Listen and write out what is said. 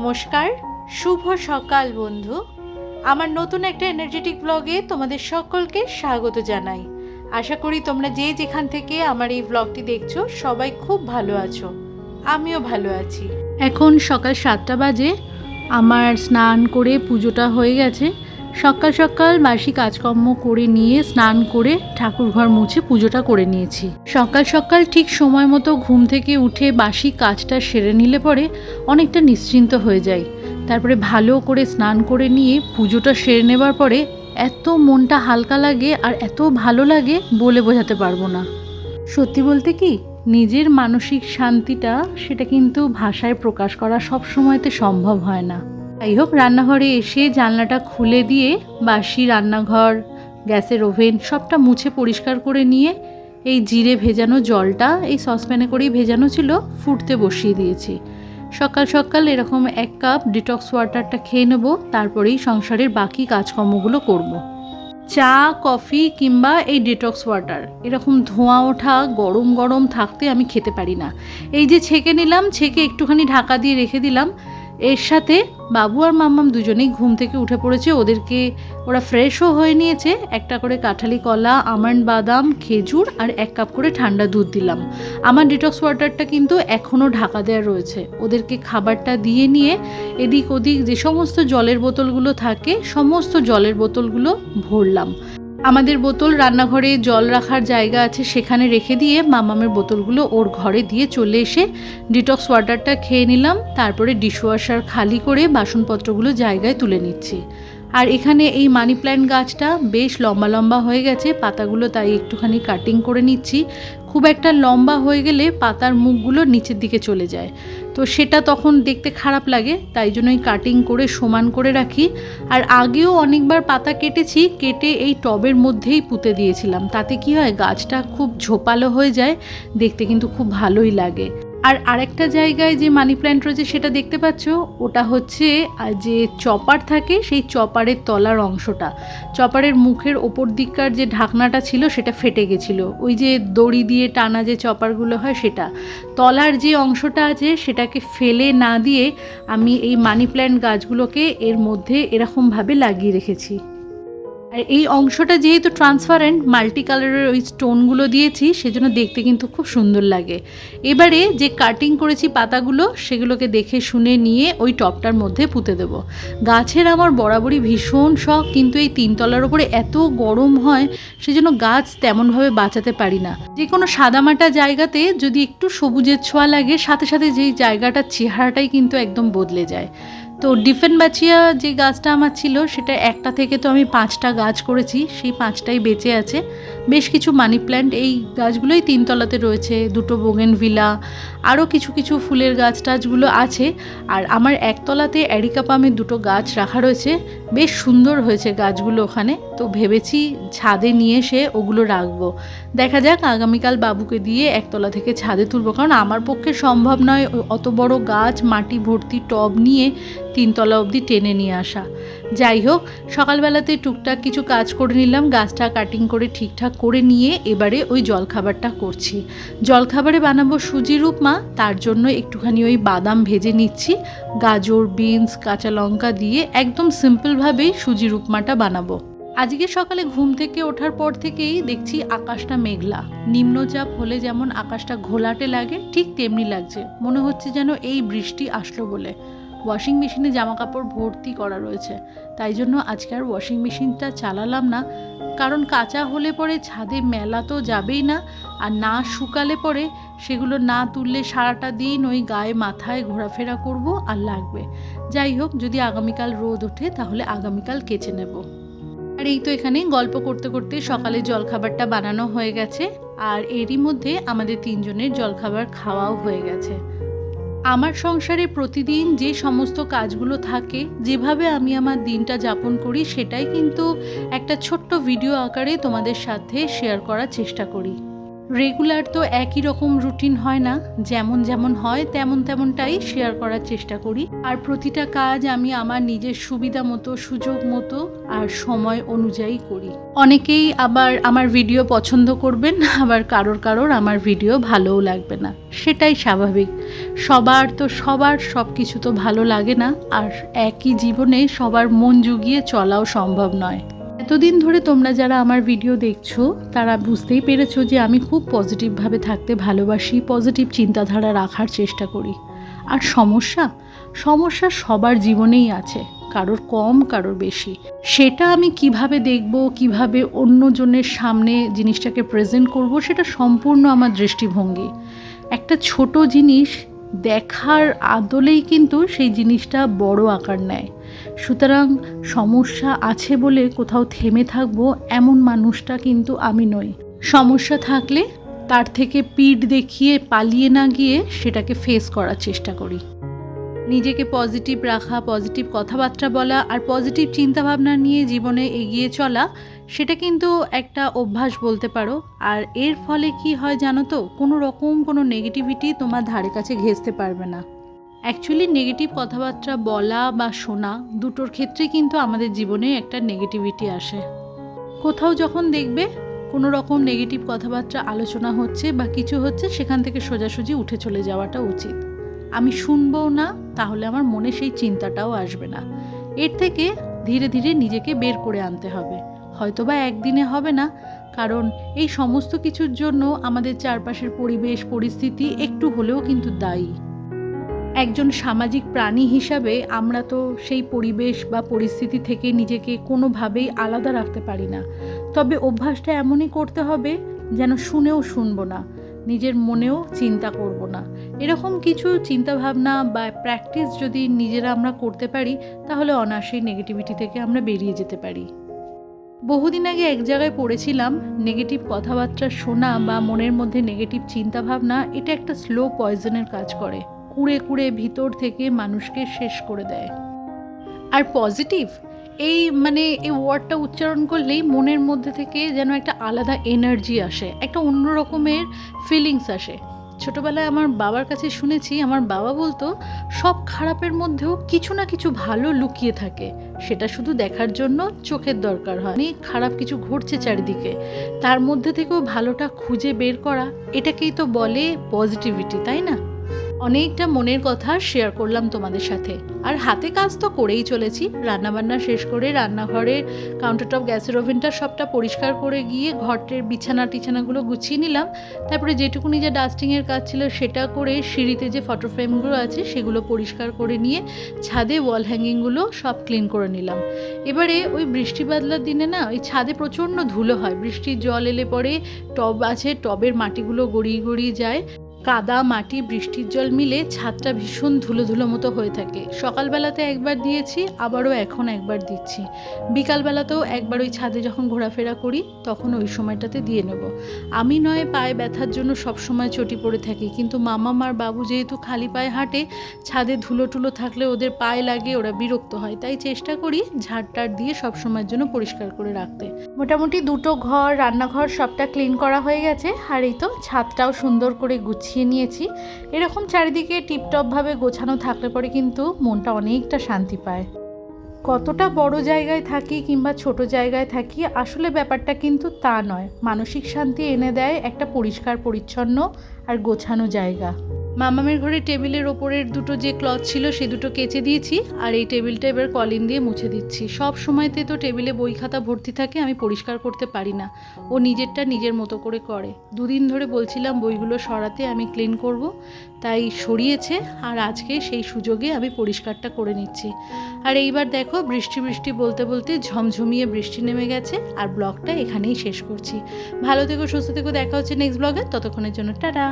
নমস্কার, শুভ সকাল বন্ধু। আমার নতুন একটা এনার্জেটিক ব্লগে তোমাদের সকলকে স্বাগত জানাই। আশা করি তোমরা যে যেখান থেকে আমার এই ব্লগটি দেখছো সবাই খুব ভালো আছো, আমিও ভালো আছি। এখন সকাল 7টা বাজে, আমার স্নান করে পুজোটা হয়ে গেছে। সকাল সকাল বাসি কাজকর্ম করে নিয়ে স্নান করে ঠাকুরঘর মুছে পুজোটা করে নিয়েছি। সকাল সকাল ঠিক সময় মতো ঘুম থেকে উঠে বাসি কাজটা সেরে নিলে পরে অনেকটা নিশ্চিন্ত হয়ে যায়। তারপরে ভালো করে স্নান করে নিয়ে পুজোটা সেরে নেবার পরে এত মনটা হালকা লাগে আর এত ভালো লাগে বলে বোঝাতে পারবো না। সত্যি বলতে কি, নিজের মানসিক শান্তিটা সেটা কিন্তু ভাষায় প্রকাশ করা সব সময়তে সম্ভব হয় না। যাই হোক, রান্নাঘরে এসে জানলাটা খুলে দিয়ে বাসি রান্নাঘর, গ্যাসের ওভেন সবটা মুছে পরিষ্কার করে নিয়ে এই জিরে ভেজানো জলটা এই সসপ্যানে করেই ভেজানো ছিল, ফুটতে বসিয়ে দিয়েছি। সকাল সকাল এরকম 1 কাপ ডিটক্স ওয়াটারটা খেয়ে নেব, তারপরেই সংসারের বাকি কাজকর্মগুলো করব। চা, কফি কিংবা এই ডিটক্স ওয়াটার এরকম ধোঁয়া ওঠা গরম গরম থাকতে আমি খেতে পারি না। এই যে ছেঁকে নিলাম, ছেঁকে একটুখানি ঢাকা দিয়ে রেখে দিলাম। এর সাথে বাবু আর মাম্মাম দুজনেই ঘুম থেকে উঠে পড়েছে। ওরা ফ্রেশও হয়ে নিয়েছে। একটা করে কাঁঠালি কলা, আমন্ড বাদাম, খেজুর আর 1 কাপ করে ঠান্ডা দুধ দিলাম। আমার ডিটক্স ওয়াটারটা কিন্তু এখনও ঢাকা দেওয়া রয়েছে। ওদেরকে খাবারটা দিয়ে নিয়ে এদিক ওদিক যে সমস্ত জলের বোতলগুলো থাকে সমস্ত জলের বোতলগুলো ভরলাম। আমাদের বোতল রান্নাঘরে জল রাখার জায়গা আছে, সেখানে রেখে দিয়ে মামামের বোতলগুলো ওর ঘরে দিয়ে চলে এসে ডিটক্স ওয়াটারটা খেয়ে নিলাম। তারপরে ডিশওয়াশার খালি করে বাসনপত্রগুলো জায়গায় তুলে নিচ্ছি। আর এখানে এই মানি প্ল্যান্ট গাছটা বেশ লম্বা লম্বা হয়ে গেছে, পাতাগুলো তাই একটুখানি কাটিং করে নিচ্ছি। খুব একটা লম্বা হয়ে গেলে পাতার মুখগুলো নিচের দিকে চলে যায়, তো সেটা তখন দেখতে খারাপ লাগে, তাই জন্যই কাটিং করে সমান করে রাখি। আর আগেও অনেকবার পাতা কেটেছি, কেটে এই টবের মধ্যেই পুঁতে দিয়েছিলাম। তাতে কি হয়, গাছটা খুব ঝোপালো হয়ে যায়, দেখতে কিন্তু খুব ভালোই লাগে। আর আরেকটা জায়গায় যে মানি প্ল্যান্ট রয়েছে সেটা দেখতে পাচ্ছ, ওটা হচ্ছে যে চপার থাকে সেই চপারের তলার অংশটা। চপারের মুখের ওপর দিককার যে ঢাকনাটা ছিল সেটা ফেটে গেছিলো, ওই যে দড়ি দিয়ে টানা যে চপারগুলো হয় সেটা। তলার যে অংশটা আছে সেটাকে ফেলে না দিয়ে আমি এই মানি প্ল্যান্ট গাছগুলোকে এর মধ্যে এরকমভাবে লাগিয়ে রেখেছি। আর এই অংশটা যেহেতু ট্রান্সপারেন্ট, মাল্টি কালারের ওই স্টোনগুলো দিয়েছি, সেজন্য দেখতে কিন্তু খুব সুন্দর লাগে। এবারে যে কাটিং করেছি পাতাগুলো সেগুলোকে দেখে শুনে নিয়ে ওই টবটার মধ্যে পুঁতে দেবো। গাছের আমার বরাবরই ভীষণ শখ, কিন্তু এই 3 তলার ওপরে এত গরম হয় সেজন্য গাছ তেমনভাবে বাঁচাতে পারি না। যে কোনো সাদামাটা জায়গাতে যদি একটু সবুজের ছোঁয়া লাগে, সাথে সাথে যেই জায়গাটার চেহারাটাই কিন্তু একদম বদলে যায়। তো ডিফেনবাচিয়া যে গাছটা আমার ছিল সেটা একটা থেকে তো আমি 5টা গাছ করেছি, সেই 5টাই বেঁচে আছে। বেশ কিছু মানি প্ল্যান্ট এই গাছগুলোই 3 তলাতে রয়েছে, 2টো বোগেনভিলা, আরও কিছু কিছু ফুলের গাছ টাছগুলো আছে। আর আমার 1 তলাতে অ্যারিকাপামের 2টো গাছ রাখা রয়েছে, বেশ সুন্দর হয়েছে গাছগুলো ওখানে। তো ভেবেছি ছাদে নিয়ে এসে ওগুলো রাখবো। দেখা যাক, আগামীকাল বাবুকে দিয়ে 1 তলা থেকে ছাদে তুলবো, কারণ আমার পক্ষে সম্ভব নয় অত বড় গাছ মাটি ভর্তি টব নিয়ে 3 তলা অবধি টেনে নিয়ে আসা। যাই হোক, সকালবেলাতে টুকটাক কিছু কাজ করে নিলাম, গাছটা কাটিং করে ঠিকঠাক করে নিয়ে এবারে ওই জলখাবারটা করছি। জলখাবারে বানাবো সুজির উপমা, তার জন্য একটুখানি ওই বাদাম ভেজে নিচ্ছি, গাজর, বিনস, কাঁচা লঙ্কা দিয়ে একদম সিম্পলভাবেই সুজির উপমাটা বানাবো। আজকে সকালে ঘুম থেকে ওঠার পর থেকেই দেখছি আকাশটা মেঘলা। নিম্নচাপ হলে যেমন আকাশটা ঘোলাটে লাগে, ঠিক তেমনি লাগছে, মনে হচ্ছে যেন এই বৃষ্টি আসলো বলে। ওয়াশিং মেশিনে জামা কাপড় ভর্তি করা রয়েছে, তাই জন্য আজকে আর ওয়াশিং মেশিনটা চালালাম না, কারণ কাঁচা হলে পরে ছাদে মেলা তো যাবেই না, আর না শুকালে পরে সেগুলো না তুললে সারাটা দিন ওই গায়ে মাথায় ঘোরাফেরা করব আর লাগবে। যাই হোক, যদি আগামীকাল রোদ ওঠে তাহলে আগামীকাল কেচে নেব। আর এই তো এখানে গল্প করতে করতে সকালে জলখাবারটা বানানো হয়ে গেছে, আর এরই মধ্যে আমাদের 3 জনের জলখাবার খাওয়াও হয়ে গেছে। আমার সংসারে প্রতিদিন যে সমস্ত কাজগুলো থাকে, যেভাবে আমি আমার দিনটা যাপন করি, সেটাই কিন্তু একটা ছোট্ট ভিডিও আকারে তোমাদের সাথে শেয়ার করার চেষ্টা করি। রেগুলার তো একই রকম রুটিন হয় না, যেমন যেমন হয় তেমন তেমনটাই শেয়ার করার চেষ্টা করি। আর প্রতিটা কাজ আমি আমার নিজের সুবিধা মতো, সুযোগ মতো আর সময় অনুযায়ী করি। অনেকেই আবার আমার ভিডিও পছন্দ করবেন, আবার কারোর আমার ভিডিও ভালোও লাগবে না, সেটাই স্বাভাবিক। সবার সব কিছু তো ভালো লাগে না, আর একই জীবনে সবার মন জুগিয়ে চলাও সম্ভব নয়। এতদিন ধরে তোমরা যারা আমার ভিডিও দেখছো তারা বুঝতেই পেরেছো যে আমি খুব পজিটিভভাবে থাকতে ভালোবাসি, পজিটিভ চিন্তাধারা রাখার চেষ্টা করি। আর সমস্যা সবার জীবনেই আছে, কারোর কম কারোর বেশি। সেটা আমি কিভাবে দেখব, কিভাবে অন্যজনের সামনে জিনিসটাকে প্রেজেন্ট করব, সেটা সম্পূর্ণ আমার দৃষ্টিভঙ্গি। একটা ছোট জিনিস দেখার আদলেই কিন্তু সেই জিনিসটা বড় আকার নেয়। সুতরাং সমস্যা আছে বলে কোথাও থেমে থাকবো এমন মানুষটা কিন্তু আমি নই। সমস্যা থাকলে তার থেকে পিঠ দেখিয়ে পালিয়ে না গিয়ে সেটাকে ফেস করার চেষ্টা করি। নিজেকে পজিটিভ রাখা, পজিটিভ কথাবার্তা বলা আর পজিটিভ চিন্তাভাবনা নিয়ে জীবনে এগিয়ে চলা, সেটা কিন্তু একটা অভ্যাস বলতে পারো। আর এর ফলে কি হয় জানো তো, কোনো নেগেটিভিটি তোমার ধারে কাছে ঘেঁষতে পারবে না। অ্যাকচুয়ালি নেগেটিভ কথাবার্তা বলা বা শোনা দুটোর ক্ষেত্রে কিন্তু আমাদের জীবনে একটা নেগেটিভিটি আসে। কোথাও যখন দেখবে কোনো রকম নেগেটিভ কথাবার্তা আলোচনা হচ্ছে বা কিছু হচ্ছে, সেখান থেকে সোজাসুজি উঠে চলে যাওয়াটা উচিত। আমি শুনবও না, তাহলে আমার মনে সেই চিন্তাটাও আসবে না। এর থেকে ধীরে ধীরে নিজেকে বের করে আনতে হবে। হয়তোবা একদিনে হবে না, কারণ এই সমস্ত কিছুর জন্য আমাদের চারপাশের পরিবেশ পরিস্থিতি একটু হলেও কিন্তু দায়ী। একজন সামাজিক প্রাণী হিসাবে আমরা তো সেই পরিবেশ বা পরিস্থিতি থেকে নিজেকে কোনোভাবেই আলাদা রাখতে পারি না। তবে অভ্যাসটা এমনই করতে হবে যেন শুনেও শুনবো না, নিজের মনেও চিন্তা করব না। এরকম কিছু চিন্তাভাবনা বা প্র্যাকটিস যদি নিজেরা আমরা করতে পারি, তাহলে অনায়াসেই নেগেটিভিটি থেকে আমরা বেরিয়ে যেতে পারি। বহুদিন আগে এক জায়গায় পড়েছিলাম, নেগেটিভ কথাবার্তা শোনা বা মনের মধ্যে নেগেটিভ চিন্তাভাবনা, এটা একটা স্লো পয়জনের কাজ করে, কুড়ে কুড়ে ভিতর থেকে মানুষকে শেষ করে দেয়। আর পজিটিভ এই ওয়ার্ডটা উচ্চারণ করলেই মনের মধ্যে থেকে যেন একটা আলাদা এনার্জি আসে, একটা অন্য রকমের ফিলিংস আসে। ছোটোবেলায় আমার বাবার কাছে শুনেছি, আমার বাবা বলতো সব খারাপের মধ্যেও কিছু না কিছু ভালো লুকিয়ে থাকে, সেটা শুধু দেখার জন্য চোখের দরকার হয়। খারাপ কিছু ঘটছে চারিদিকে, তার মধ্যে থেকেও ভালোটা খুঁজে বের করা, এটাকেই তো বলে পজিটিভিটি, তাই না? অনেকটা মনের কথা শেয়ার করলাম তোমাদের সাথে। আর হাতে কাজ তো করেই চলেছি, রান্নাবান্না শেষ করে রান্নাঘরের কাউন্টারটপ, গ্যাসের ওভেনটা সবটা পরিষ্কার করে গিয়ে ঘরের বিছানাগুলো গুছিয়ে নিলাম। তারপরে যেটুকুনি যে ডাস্টিংয়ের কাজ ছিল সেটা করে, সিঁড়িতে যে ফটো ফ্রেমগুলো আছে সেগুলো পরিষ্কার করে নিয়ে ছাদে ওয়াল হ্যাঙ্গিংগুলো সব ক্লিন করে নিলাম। এবারে ওই বৃষ্টি বাদলার দিনে না, ওই ছাদে প্রচণ্ড ধুলো হয়, বৃষ্টির জল এলে পরে টব আছে, টবের মাটিগুলো গড়িয়ে গড়িয়ে যায়, কাদা মাটি বৃষ্টির জল মিলে ছাদটা ভীষণ ধুলো ধুলো মতো হয়ে থাকে। সকালবেলাতে একবার দিয়েছি, আবারও এখন একবার দিচ্ছি, বিকালবেলাতেও একবার ওই ছাদে যখন ঘোরাফেরা করি তখন ওই সময়টাতে দিয়ে নেব। আমি নয় পায়ে ব্যথার জন্য সব সময় চটি পড়ে থাকি, কিন্তু মামা আর বাবু যেহেতু খালি পায়ে হাঁটে, ছাদে ধুলো টুলো থাকলে ওদের পায়ে লাগে, ওরা বিরক্ত হয়, তাই চেষ্টা করি ঝাড়টার দিয়ে সব সময়ের জন্য পরিষ্কার করে রাখতে। মোটামুটি দুটো ঘর, রান্নাঘর সবটা ক্লিন করা হয়ে গেছে, আর এই তো ছাদটাও সুন্দর করে গুছিয়ে নিয়েছি। এরকম চারিদিকে টিপটপভাবে গোছানো থাকলে পরে কিন্তু মনটা অনেকটা শান্তি পায়। কতটা বড় জায়গায় থাকি কিংবা ছোট জায়গায় থাকি, আসলে ব্যাপারটা কিন্তু তা নয়, মানসিক শান্তি এনে দেয় একটা পরিষ্কার পরিচ্ছন্ন আর গোছানো জায়গা। মামামের ঘরে টেবিলের ওপরের দুটো যে ক্লথ ছিল সে দুটো কেচে দিয়েছি, আর এই টেবিলটা এবার কলিন দিয়ে মুছে দিচ্ছি। সব সময়তে তো টেবিলে বই খাতা ভর্তি থাকে, আমি পরিষ্কার করতে পারি না, ও নিজেরটা নিজের মতো করে করে। দুদিন ধরে বলছিলাম বইগুলো সরাতে, আমি ক্লিন করব, তাই সরিয়েছে, আর আজকে সেই সুযোগে আমি পরিষ্কারটা করে নিচ্ছি। আর এইবার দেখো বৃষ্টি বলতে বলতে ঝমঝমিয়ে বৃষ্টি নেমে গেছে, আর ব্লগটা এখানেই শেষ করছি। ভালো থেকো, সুস্থ থেকো, দেখা হচ্ছে নেক্সট ব্লগে, ততক্ষণের জন্য টাটা।